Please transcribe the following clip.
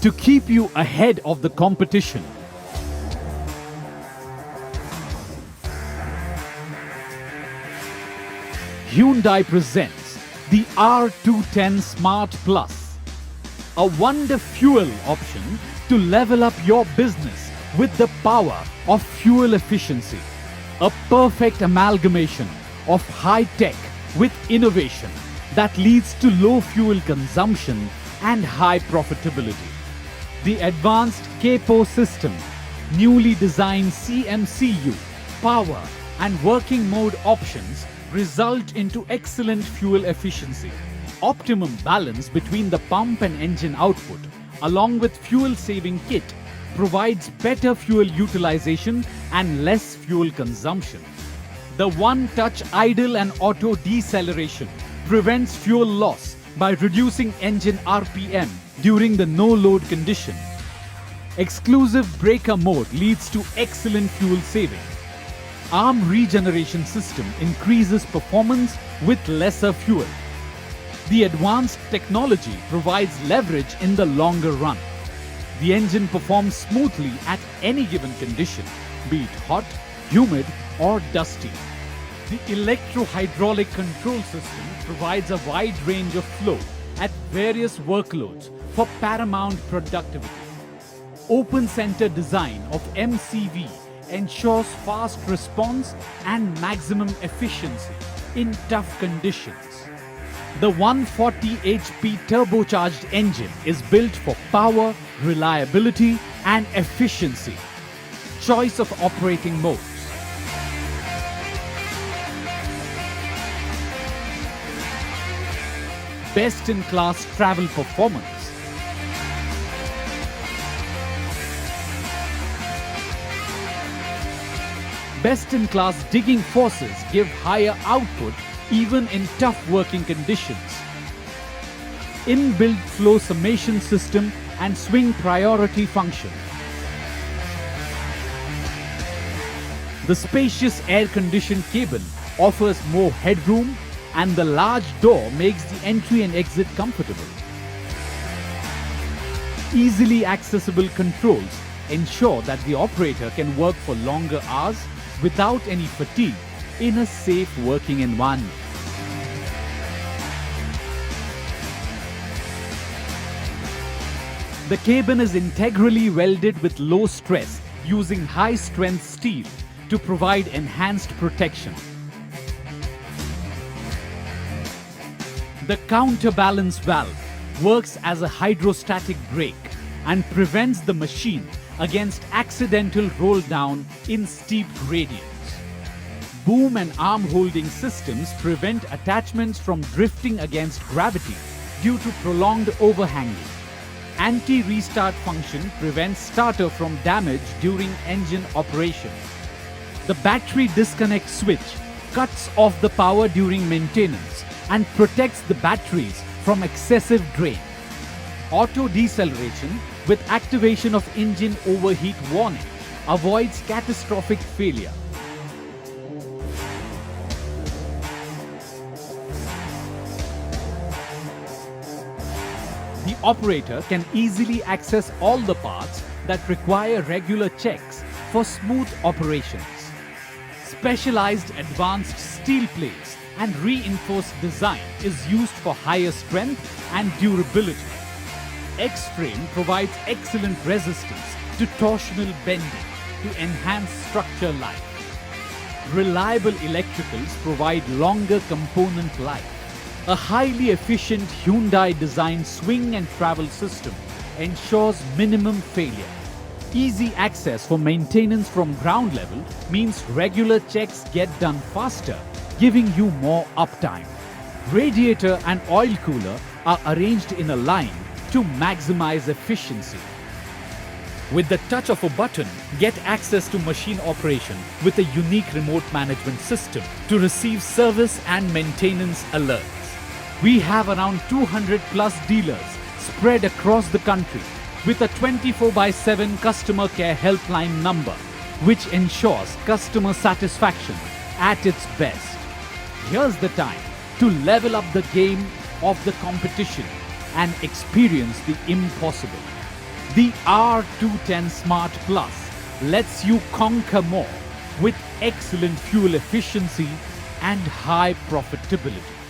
to keep you ahead of the competition. Hyundai presents the R210 Smart Plus, a wonder fuel option to level up your business with the power of fuel efficiency. A perfect amalgamation of high tech with innovation that leads to low fuel consumption and high profitability. The advanced CAPO system, newly designed CMCU, power and working mode options result into excellent fuel efficiency. Optimum balance between the pump and engine output, along with fuel saving kit, provides better fuel utilization and less fuel consumption. The one-touch idle and auto deceleration prevents fuel loss by reducing engine RPM during the no-load condition. Exclusive breaker mode leads to excellent fuel saving. Arm regeneration system increases performance with lesser fuel. The advanced technology provides leverage in the longer run. The engine performs smoothly at any given condition, be it hot, humid or dusty. The electro-hydraulic control system provides a wide range of flow at various workloads for paramount productivity. Open center design of MCV ensures fast response and maximum efficiency in tough conditions. The 140 HP turbocharged engine is built for power, reliability and efficiency. Choice of operating modes. Best-in-class travel performance. Best-in-class digging forces give higher output even in tough working conditions. Inbuilt flow summation system and swing priority function. The spacious air-conditioned cabin offers more headroom and the large door makes the entry and exit comfortable. Easily accessible controls ensure that the operator can work for longer hours without any fatigue in a safe working environment. The cabin is integrally welded with low stress using high strength steel to provide enhanced protection. The counterbalance valve works as a hydrostatic brake and prevents the machine against accidental roll down in steep gradients. Boom and arm holding systems prevent attachments from drifting against gravity due to prolonged overhanging. Anti-restart function prevents starter from damage during engine operation. The battery disconnect switch cuts off the power during maintenance and protects the batteries from excessive drain. Auto deceleration with activation of engine overheat warning avoids catastrophic failure. The operator can easily access all the parts that require regular checks for smooth operations. Specialized advanced steel plates and reinforced design is used for higher strength and durability. X-frame provides excellent resistance to torsional bending to enhance structure life. Reliable electricals provide longer component life. A highly efficient Hyundai designed swing and travel system ensures minimum failure. Easy access for maintenance from ground level means regular checks get done faster, giving you more uptime. Radiator and oil cooler are arranged in a line to maximize efficiency. With the touch of a button, get access to machine operation with a unique remote management system to receive service and maintenance alerts. We have around 200 plus dealers spread across the country with a 24/7 customer care helpline number, which ensures customer satisfaction at its best. Here's the time to level up the game of the competition and experience the impossible. The R210 Smart Plus lets you conquer more with excellent fuel efficiency and high profitability.